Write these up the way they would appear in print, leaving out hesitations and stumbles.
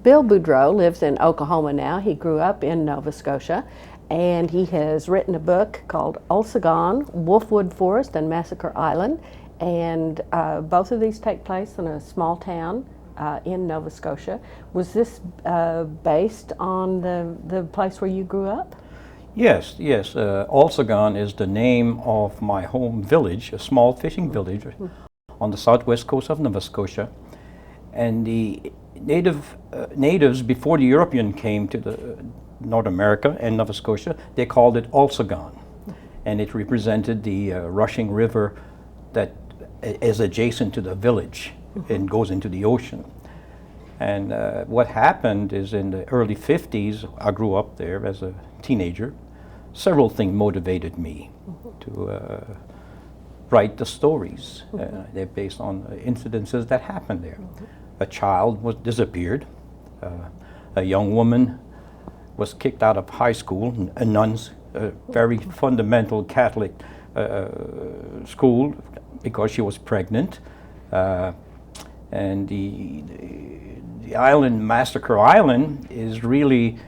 Bill Boudreau lives in Oklahoma now. He grew up in Nova Scotia, and he has written a book called Olsegon, Wolfwood Forest and Massacre Island, and both of these take place in a small town in Nova Scotia. Was this based on the place where you grew up? Yes, yes. Olsegon is the name of my home village, a small fishing village on the southwest coast of Nova Scotia. And the natives, before the European came to North America and Nova Scotia, they called it Olsegon. And it represented the rushing river that is adjacent to the village and goes into the ocean. And what happened is in the early 50s, I grew up there as a teenager. Several things motivated me to write the stories. They're based on incidences that happened there. A child was disappeared. A young woman was kicked out of high school, a nun's very fundamental Catholic school, because she was pregnant. And the island, Massacre Island, is really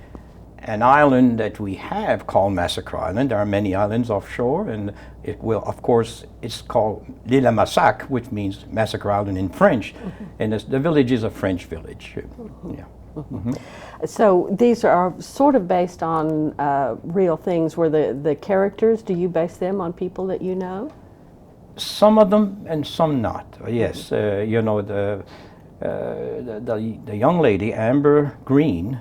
an island that we have called Massacre Island. There are many islands offshore, and it will, of course, it's called L'Île à Massacre, which means Massacre Island in French, and the village is a French village. Yeah. So these are sort of based on real things. Where the characters, do you base them on people that you know? Some of them and some not. Yes, you know, the young lady, Amber Green,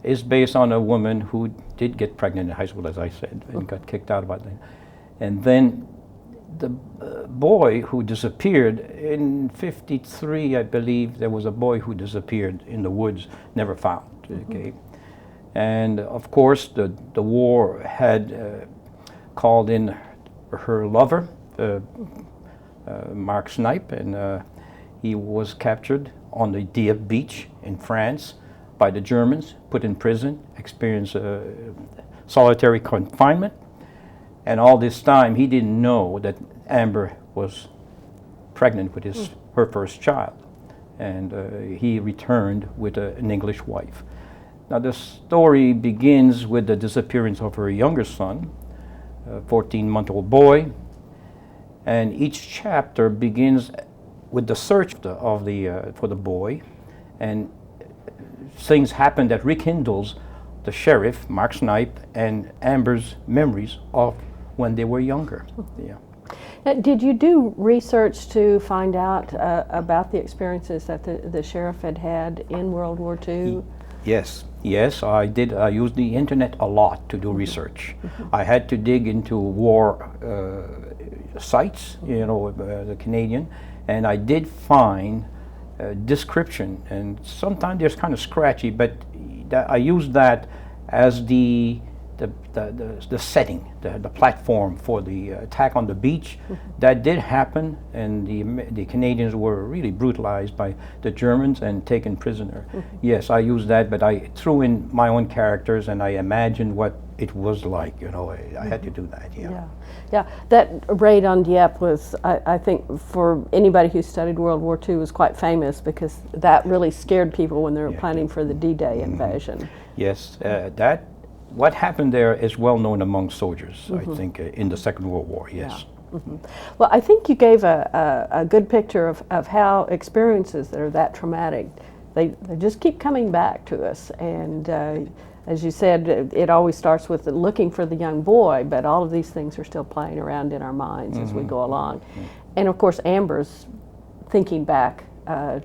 is based on a woman who did get pregnant in high school, as I said, and got kicked out about that. And then the boy who disappeared in '53, I believe, there was a boy who disappeared in the woods, never found. Okay, and of course the war had called in her lover, Mark Snipe, and he was captured on the Dieppe beach in France by the Germans, put in prison, experienced solitary confinement, and all this time he didn't know that Amber was pregnant with her first child, and he returned with an English wife. Now the story begins with the disappearance of her younger son, a 14-month-old boy, and each chapter begins with the search for the boy, and things happen that rekindles the sheriff, Mark Snipe, and Amber's memories of when they were younger. Yeah. Now, did you do research to find out about the experiences that the sheriff had in World War II? Yes, yes, I did. I used the internet a lot to do research. I had to dig into war sites, you know, the Canadian, and I did find description, and sometimes they're kind of scratchy, but I used that as the setting, the platform for the attack on the beach. That did happen, and the Canadians were really brutalized by the Germans and taken prisoner. Yes, I used that, but I threw in my own characters and I imagined what it was like, you know. I had to do that, Yeah, that raid on Dieppe was, I think, for anybody who studied World War II, was quite famous, because that really scared people when they were planning for the D-Day invasion. Yes, what happened there is well known among soldiers, I think, in the Second World War, yes. Yeah. Well, I think you gave a good picture of how experiences that are that traumatic, they just keep coming back to us. And as you said, it always starts with looking for the young boy, but all of these things are still playing around in our minds as we go along. And of course, Amber's thinking back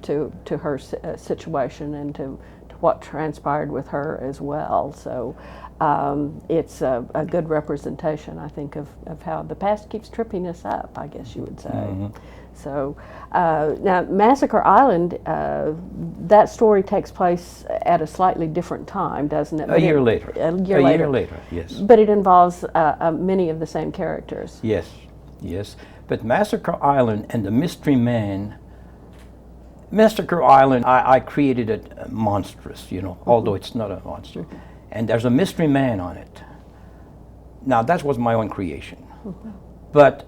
to her situation and to what transpired with her as well. So it's a good representation, I think, of how the past keeps tripping us up, I guess you would say. So now Massacre Island, that story takes place at a slightly different time, doesn't it? A year later. A year later, yes. But it involves many of the same characters. Yes, yes. But Massacre Island and the Mystery Man, Massacre Island, I created it monstrous, you know, although it's not a monster. And there's a mystery man on it. Now, that was my own creation. But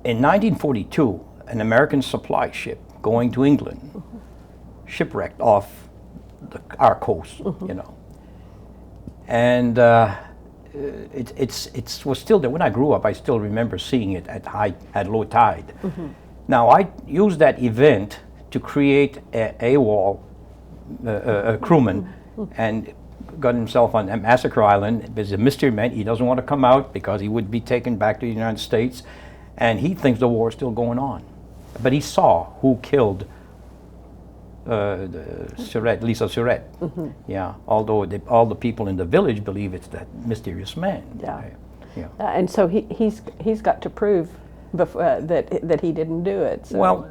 in 1942, an American supply ship going to England shipwrecked off our coast, you know. And it was still there. When I grew up, I still remember seeing it at low tide. Now, I used that event to create a crewman, and got himself on Massacre Island. There's a mystery man. He doesn't want to come out because he would be taken back to the United States, and he thinks the war is still going on. But he saw who killed Lisa Surratt. Yeah, although all the people in the village believe it's that mysterious man. Yeah. Yeah. And so he's got to prove that he didn't do it. So. Well,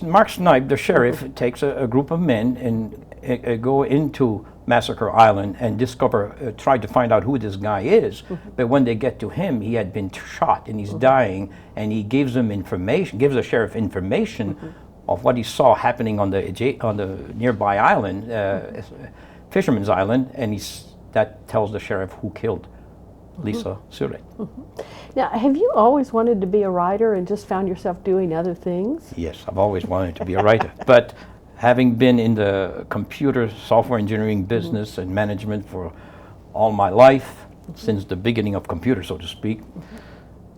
Mark Snipe, the sheriff, takes a group of men and go into Massacre Island and try to find out who this guy is. But when they get to him, he had been shot and he's dying, and he gives them information, gives the sheriff information of what he saw happening on the nearby island, Fisherman's Island, and that tells the sheriff who killed Lisa Surratt. Now, have you always wanted to be a writer and just found yourself doing other things? Yes, I've always wanted to be a writer, but having been in the computer software engineering business and management for all my life, since the beginning of computers, so to speak,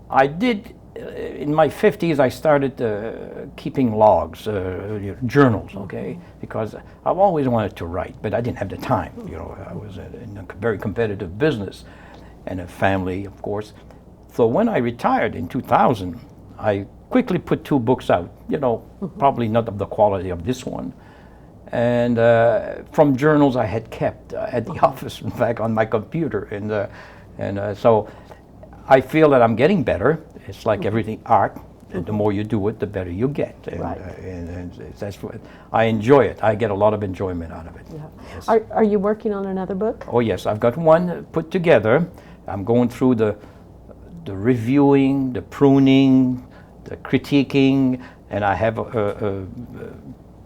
I did, in my 50s, I started keeping logs, journals, okay? Because I've always wanted to write, but I didn't have the time. You know, I was in a very competitive business and a family, of course. So when I retired in 2000, I quickly put 2 books out, you know, probably not of the quality of this one. And from journals I had kept at the office, in fact, on my computer. And so I feel that I'm getting better. It's like everything, art. And the more you do it, the better you get. And, and that's what I enjoy it. I get a lot of enjoyment out of it. Yeah. Yes. Are you working on another book? Oh yes, I've got one put together. I'm going through the reviewing, the pruning, the critiquing, and I have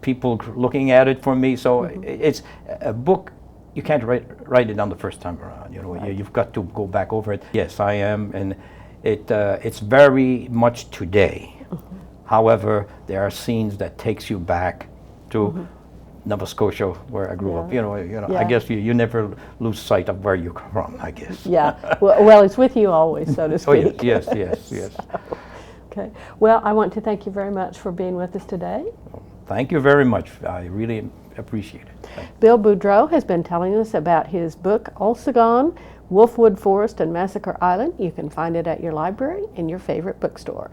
people looking at it for me. So it's a book. You can't write it on the first time around. You know, you've got to go back over it. Yes, I am, and it's very much today. However, there are scenes that takes you back to Nova Scotia, where I grew up. You know. I guess you never lose sight of where you come from, I guess. Yeah. Well, it's with you always, so to speak. Oh yes, yes. Okay. Well, I want to thank you very much for being with us today. Thank you very much. I really appreciate it. Bill Boudreau has been telling us about his book, Olsegon, Wolfwood Forest and Massacre Island. You can find it at your library and your favorite bookstore.